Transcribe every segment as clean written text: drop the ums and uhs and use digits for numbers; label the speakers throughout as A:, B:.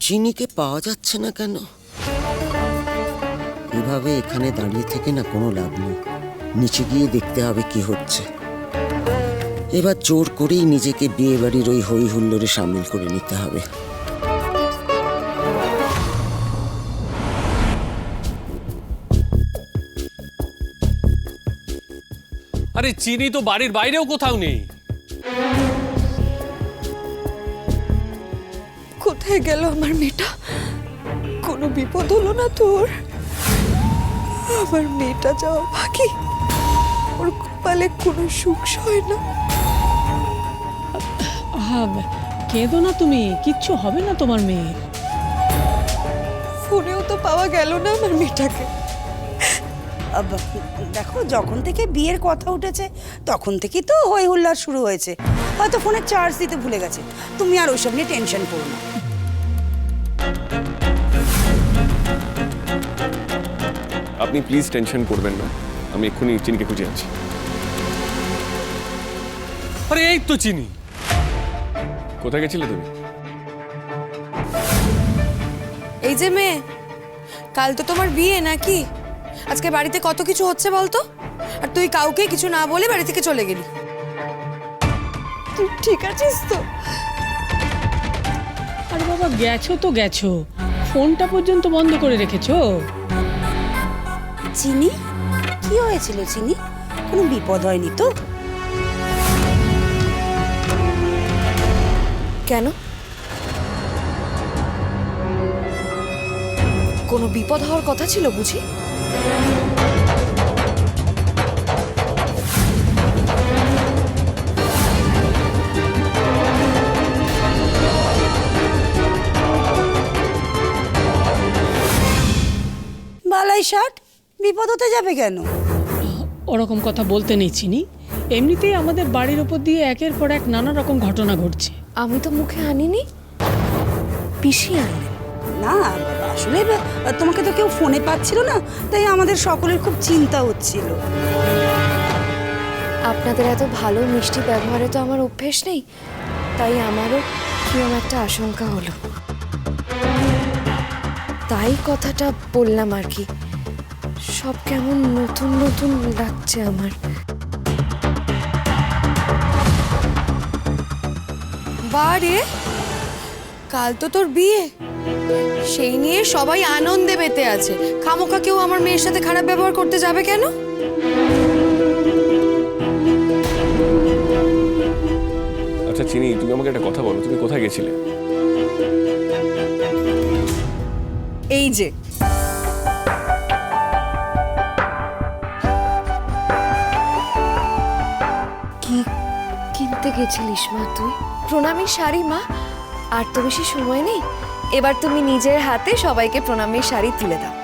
A: চিনিকে পাওয়া যাচ্ছে না কেন? এভাবে এখানে দাঁড়িয়ে থেকে না কোনো লাভ নেই, নিচে গিয়ে দেখতে হবে কি হচ্ছে। এবার জোর করেই নিজেকে বিয়ে বাড়ির ওই হই হুল্লোড়ে সামিল করে নিতে হবে।
B: আরে চিনি তো বাড়ির বাইরেও কোথাও নেই।
C: কোথায় গেল আমার মেয়েটা? কোনো বিপদ হলো না তোর? আমার মেয়েটা যাওয়া বাকি, ওর কপালে কোনো সুখ সয় না।
D: কেঁদো না তুমি, কিচ্ছু হবে না তোমার মেয়ে।
C: ফোনেও তো পাওয়া গেল না আমার মেয়েটাকে।
E: দেখো, যখন থেকে বিয়ের কথা উঠেছে তখন থেকেই তো হই হুল্লাড় শুরু হয়েছে। হয়তো ফোনে চার্জ দিতে ভুলে গেছে। তুমি আর ওইসব নিয়ে টেনশন করো না।
F: আপনি প্লিজ টেনশন করবেন না, আমি এক্ষুনি চিনিকে খুঁজে আছি।
B: আরে এই তো চিনি।
F: কোথায় গেছিলে তুমি?
C: এই যে মেয়ে, কাল তো তোমার বিয়ে নাকি? আজকে বাড়িতে কত কিছু হচ্ছে বলতো, আর তুই কাউকে কিছু না বলে বাড়ি থেকে চলে গেলি। তুই ঠিক আছিস তো?
D: আরে বাবা, গেছো তো গেছো, ফোনটা পর্যন্ত বন্ধ করে রেখেছো।
E: চিনি, কি হয়েছিল চিনি? কোনো বিপদ হয়নি তো?
C: কেন? কোনো বিপদ হওয়ার কথা ছিল বুঝি?
E: বালাই ষাট, বিপদ হতে যাবে কেন?
D: ওরকম কথা বলতে নেই চিনি, এমনিতেই আমাদের বাড়ির উপর দিয়ে একের পর এক নানা রকম ঘটনা ঘটছে।
C: আমি তো মুখে আনিনি, পিসি আনলেন।
E: না, আসলে তোমাকে তো কেউ ফোনে পাচ্ছিল না, তাই আমাদের সকলের খুব চিন্তা হচ্ছিল।
G: আপনাদের এত ভালো মিষ্টি ব্যবহারে তো আমার অভ্যেস নেই, তাই আমারও কিরম একটা আশঙ্কা হলো, তাই কথাটা বললাম আর কি। সব কেমন নতুন নতুন লাগছে আমার।
C: বারে, কাল তো তোর বিয়ে, সেই নিয়ে সবাই আনন্দে মেতে আছে। খামোখা কেউ আমার মেয়ের সাথে খারাপ ব্যবহার করতে যাবে কেন?
F: আচ্ছা চিনি, তুমি আমাকে একটা কথা বলো, তুমি কোথায় গেছিলে?
C: এই যে
G: কি কিনতে গেছিলিস মা তুই? প্রণামীর শাড়ি মা, আর তো বেশি সময় নেই, এবার তুমি নিজের হাতে সবাইকে প্রণামীর শাড়ি তুলে দাও।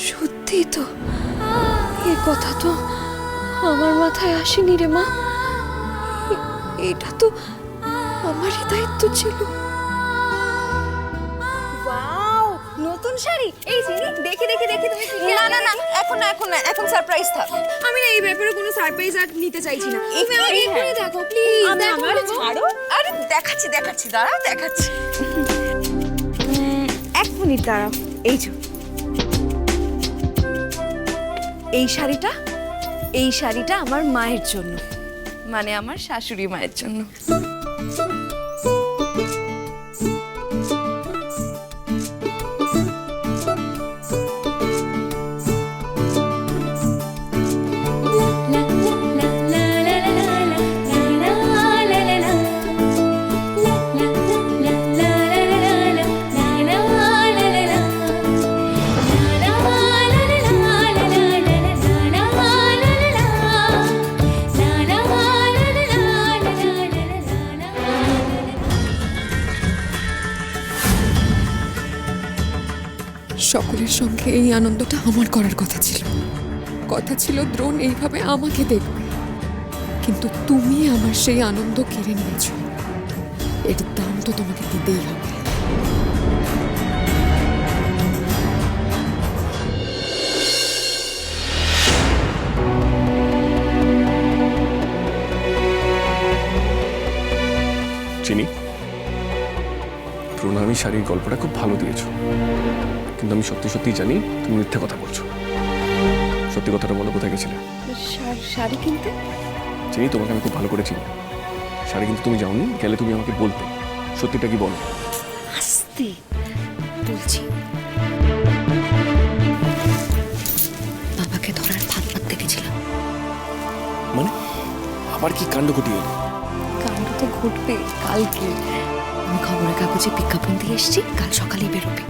C: সত্যি তো, এ কথা তো আমার মাথায় আসেনি রে মা। এটা তো আমারই দায়িত্ব ছিল।
G: ওয়াও, নতুন শাড়ি! এই চিনি, দেখি দেখি দেখি তুমি কি।
C: না না না, এখন না, এখন না, এখন সারপ্রাইজ থাক। আমি না এই ব্যাপারে কোনো সারপ্রাইজ আর নিতে চাইছি না। তুমি আমাকে এক্ষুনি দেখো প্লিজ।
E: আমারে ছাড়ো। আরে দেখাচ্ছি দেখাচ্ছি, দাঁড়াও দেখাচ্ছি।
G: 1 মিনিট দাঁড়াও। এই যে এই শাড়িটা আমার মায়ের জন্য, মানে আমার শাশুড়ি মায়ের জন্য।
H: সকলের সঙ্গে এই আনন্দটা আমার করার কথা ছিল দ্রোণ এইভাবে আমাকে দেখবে, কিন্তু তুমি আমার সেই আনন্দ কেড়ে নিয়েছো। এর দাম তো তোমাকে দিতেই হবে।
F: চিনি, প্রণামী শাড়ির গল্পটা খুব ভালো দিয়েছো, কিন্তু আমি সত্যি সত্যি জানি তুমি মিথ্যে কথা বলছো। সত্যি কথাটা বলো, কোথায় গেছিলে?
G: শাড়ি কিনতে।
F: চিনি, তোমাকে আমি খুব ভালো করে চিনি। শাড়ি কিন্তু তুমি যাওনি, গেলে তুমি আমাকে বলতে। সত্যিটা কি বলো?
G: আস্তে বলছি, বাবাকে ধরার ভাত পাততে গেছিলাম।
F: মানে আবার কি কাণ্ড ঘটিয়ে এলো?
G: কাণ্ড তো ঘটবে কালকে। আমি খবরের কাগজে বিজ্ঞাপন দিয়ে এসেছি, কাল সকালেই বেরোবে।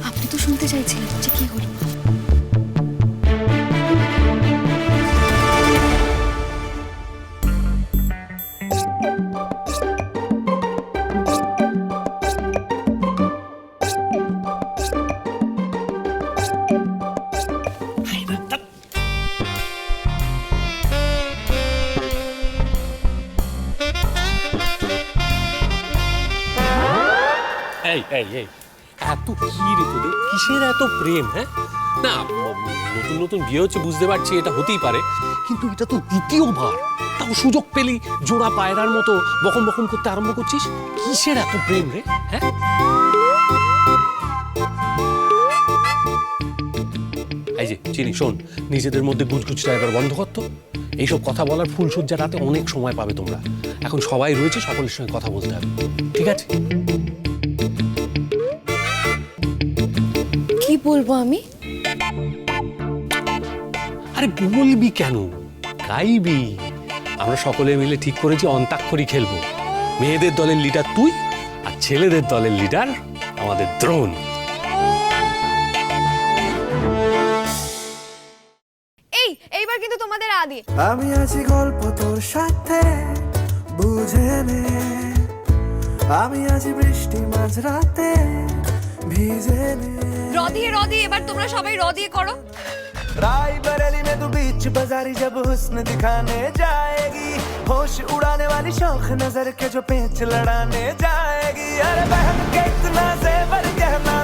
G: আপনি তো শুনতে চাইছিলেন যে কি হলো।
B: এই এই এই এত কি রে তোদের, কিসের এত প্রেম? হ্যাঁ না, নতুন নতুন বিয়ে হচ্ছে বুঝতে পারছি, এটা হতেই পারে, কিন্তু এটা তো দ্বিতীয়বার। তাও সুযোগ পেলি জোড়া পায়রার মতো বকম বকম করতে আরম্ভ করছিস। কিসের এত প্রেম রে? হ্যাঁ এই যে চিনি, শোন, নিজেদের মধ্যে গুজগুজটা এবার বন্ধ করতো। এইসব কথা বলার ফুলসজ্জা রাতে অনেক সময় পাবে তোমরা। এখন সবাই রয়েছে, সকলের সঙ্গে কথা বলতে হবে, ঠিক আছে?
G: কি বলবো আমি?
B: আরে বলবি কেন, গাইবি। আমরা সকলে মিলে ঠিক করেছি অন্তাক্ষরী খেলবো। মেয়েদের দলের লিডার তুই, আর ছেলেদের দলের লিডার আমাদের দ্রোণ।
G: এইবার কিন্তু তোমাদের আদি।
I: আমি আছি গল্প তোর সাথে, বুঝে নে। আমি আছি বৃষ্টি মাঝরাতে, ভিজে নে।
G: র দিয়ে এবার তোমরা সবাই র দিয়ে করো।
I: राय बरेली में तू बीच बाजारी जब हुस्न दिखाने जाएगी, होश उड़ाने वाली शौक नजर के जो पेच लड़ाने जाएगी। अरे बहन के इतना ज़ेवर गहना